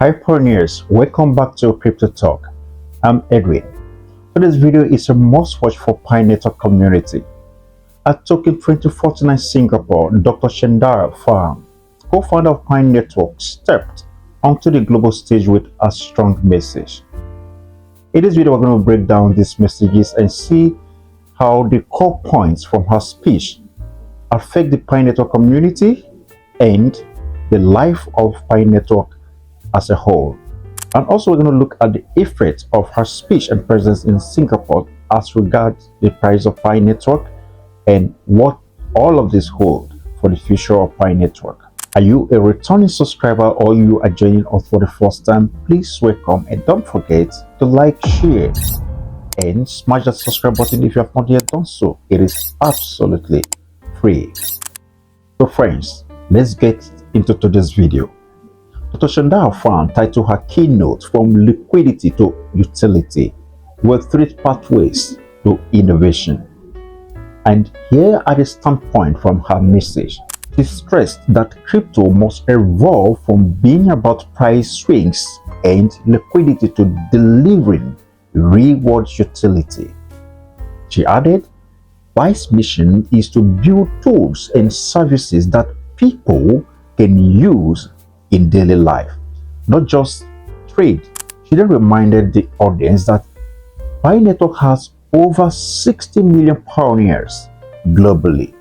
Hi pioneers, welcome back to Crypto Talk. I'm Edwin. Today's video is a must-watch for Pi Network community. At TOKEN2049 Singapore, Dr. Chengdiao, co-founder of Pi Network, stepped onto the global stage with a strong message. In this video, we're going to break down these messages and see how the core points from her speech affect the Pi Network community and the life of Pi Network as a whole. And also we're going to look at the effect of her speech and presence in Singapore as regards the price of Pi Network and what all of this hold for the future of Pi Network. Are you a returning subscriber or you are joining us for the first time? Please welcome and don't forget to like, share and smash that subscribe button if you have not yet done so. It is absolutely free. So friends, let's get into today's video. Dr. Chengdiao titled her keynote From Liquidity to Utility with 3 pathways to innovation. And here are the standpoint from her message. She stressed that crypto must evolve from being about price swings and liquidity to delivering reward utility. She added, Pi's mission is to build tools and services that people can use in daily life, not just trade. She then reminded the audience that Pi Network has over 60 million pioneers globally,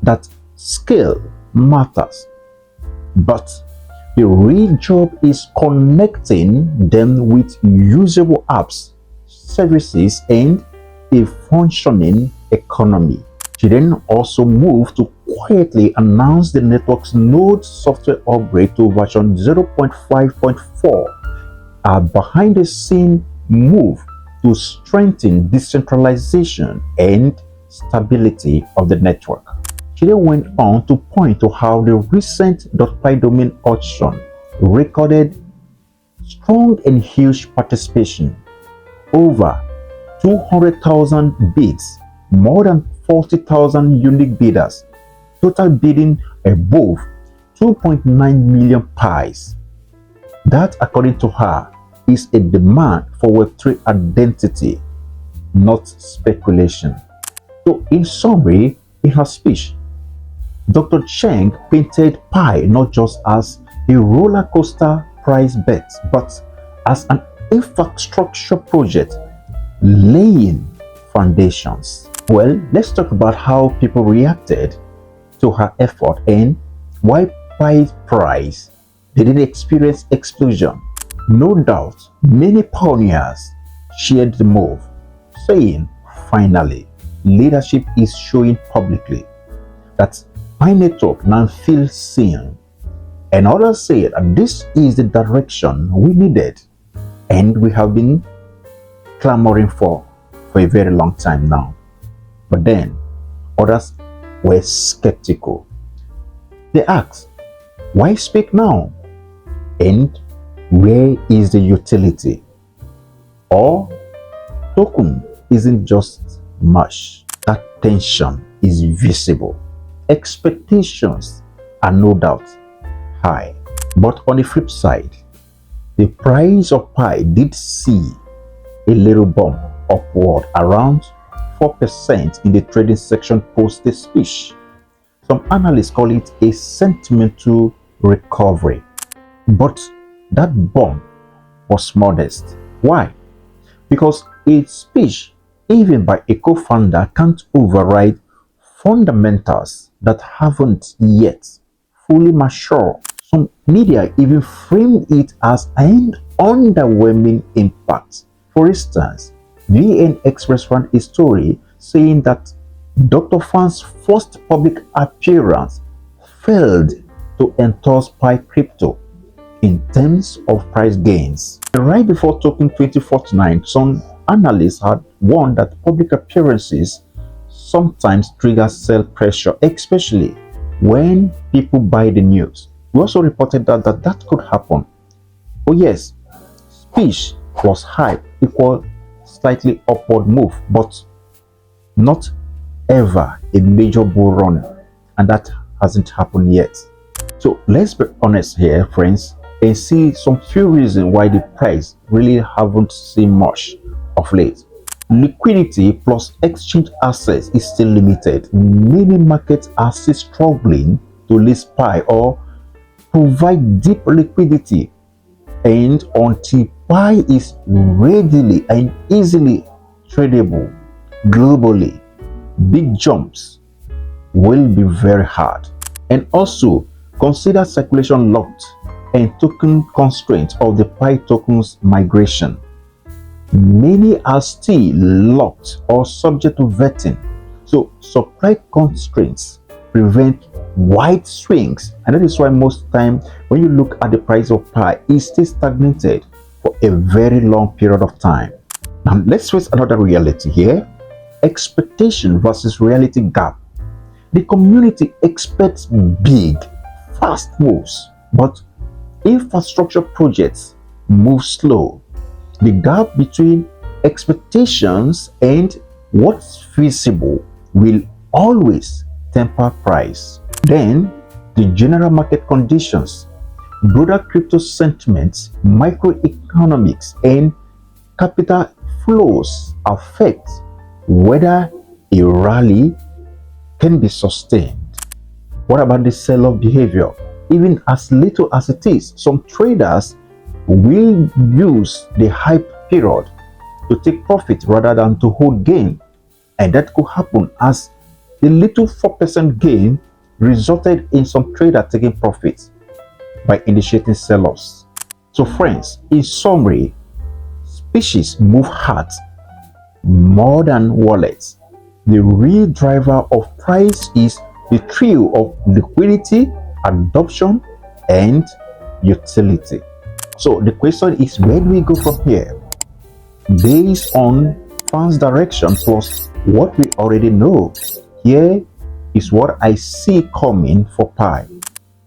that scale matters, but the real job is connecting them with usable apps, services, and a functioning economy. She then also moved to quietly announce the network's node software upgrade to version 0.5.4, a behind-the-scene move to strengthen decentralization and stability of the network. She then went on to point to how the recent .pi domain auction recorded strong and huge participation, over 200,000 bids, more than 40,000 unique bidders, total bidding above 2.9 million pies. That, according to her, is a demand for Web3 identity, not speculation. So, in summary, in her speech, Dr. Cheng painted Pi not just as a roller coaster price bet, but as an infrastructure project laying foundations. Well, let's talk about how people reacted to her effort and why Pi's price didn't experience explosion. No doubt, many pioneers shared the move, saying, finally, leadership is showing publicly that Pi Network now feels seen. And others said that this is the direction we needed and we have been clamoring for a very long time now. But then, others were skeptical. They asked, why speak now? And where is the utility? Or token isn't just much. That tension is visible. Expectations are no doubt high. But on the flip side, the price of Pi did see a little bump upward around 4% in the trading section post the speech. Some analysts call it a sentimental recovery. But that bump was modest. Why? Because a speech, even by a co-founder, can't override fundamentals that haven't yet fully matured. Some media even framed it as an underwhelming impact. For instance, VN Express ran a story saying that Dr. Fan's first public appearance failed to endorse Pi crypto in terms of price gains. Right before TOKEN2049, some analysts had warned that public appearances sometimes trigger sell pressure, especially when people buy the news. We also reported that could happen. Oh yes, speech plus hype equal slightly upward move, but not ever a major bull run, and that hasn't happened yet. So let's be honest here, friends. and see some few reasons why the price really haven't seen much of late. Liquidity plus exchange access is still limited. Many markets are still struggling to list Pi or provide deep liquidity, and until Pi is readily and easily tradable globally, big jumps will be very hard. And also consider circulation locked and token constraints of the Pi tokens migration. Many are still locked or subject to vetting, so supply constraints prevent wide swings, and that is why most time when you look at the price of Pi, it stays stagnated for a very long period of time. Now let's face another reality here: expectation versus reality gap. The community expects big, fast moves, but infrastructure projects move slow. The gap between expectations and what's feasible will always temper price. Then, the general market conditions, broader crypto sentiments, microeconomics, and capital flows affect whether a rally can be sustained. What about the sell-off behavior? Even as little as it is, some traders will use the hype period to take profit rather than to hold gain, and that could happen as the little 4% gain resulted in some trader taking profits by initiating sell-offs. So friends, in summary, species move hearts more than wallets. The real driver of price is the trio of liquidity, adoption, and utility. So the question is, where do we go from here? Based on fans' direction plus what we already know, here is what I see coming for Pi.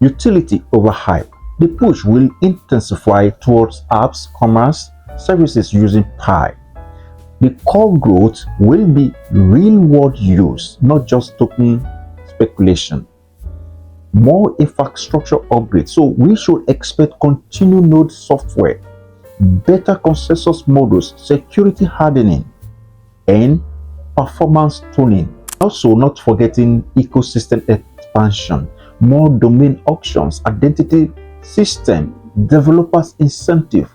Utility over hype. The push will intensify towards apps, commerce, services using Pi. The core growth will be real world use, not just token speculation. More infrastructure upgrades. So we should expect continued node software, better consensus models, security hardening, and performance tuning. Also, not forgetting ecosystem expansion, more domain auctions, identity system, developers incentive,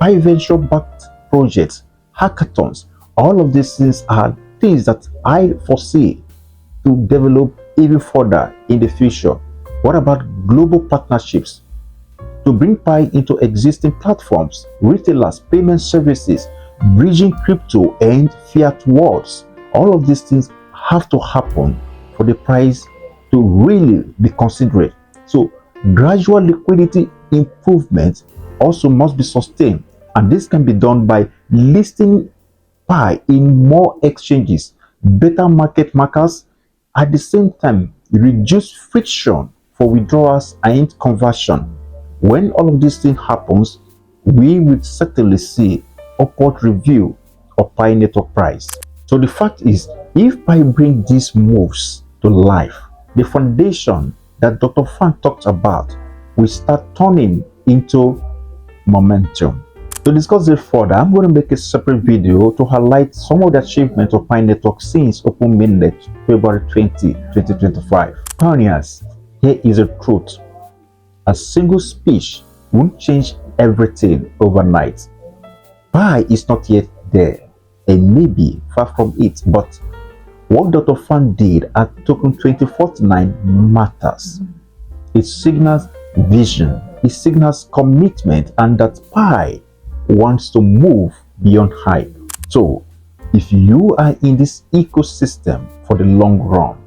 high venture backed projects, hackathons. All of these things are things that I foresee to develop even further in the future. What about global partnerships to bring Pi into existing platforms, retailers, payment services, bridging crypto and fiat worlds? All of these things have to happen for the price to really be considered. So gradual liquidity improvement also must be sustained, and this can be done by listing Pi in more exchanges, better market makers, at the same time reduce friction for withdrawals and conversion. When all of these things happens, we will certainly see upward review of Pi network price. So the fact is, if Pi bring these moves to life, the foundation that Dr. Fan talked about will start turning into momentum. To discuss it further, I'm going to make a separate video to highlight some of the achievements of Pi network since Open Mainnet February 20, 2025. Pioneers, here is the truth. A single speech won't change everything overnight. Pi is not yet there, and maybe far from it, but what Dr. Fan did at TOKEN2049 matters. It signals vision, it signals commitment, and that Pi wants to move beyond hype. So, if you are in this ecosystem for the long run,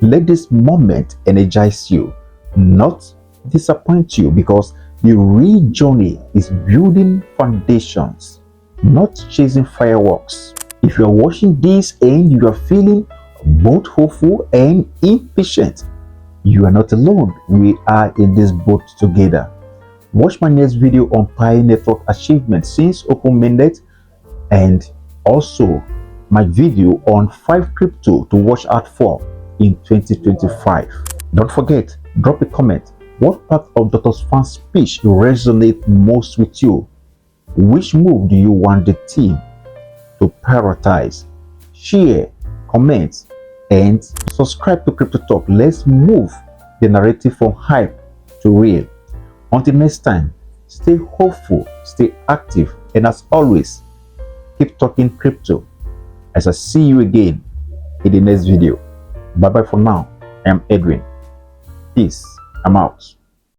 let this moment energize you, not disappoint you, because the real journey is building foundations, not chasing fireworks. If you are watching this and you are feeling both hopeful and impatient, you are not alone. We are in this boat together. Watch my next video on Pi network achievements since Open Mainnet, and also my video on 5 crypto to watch out for in 2025. Don't forget, drop a comment, What part of Dr. Fan's speech resonates most with you? Which move do you want the team to prioritize? Share, comment, and subscribe to Crypto Talk. Let's move the narrative from hype to real. Until next time, stay hopeful, stay active, and as always, keep talking crypto. As I see you again in the next video. Bye bye for now. I'm Edwin. Peace. I'm out.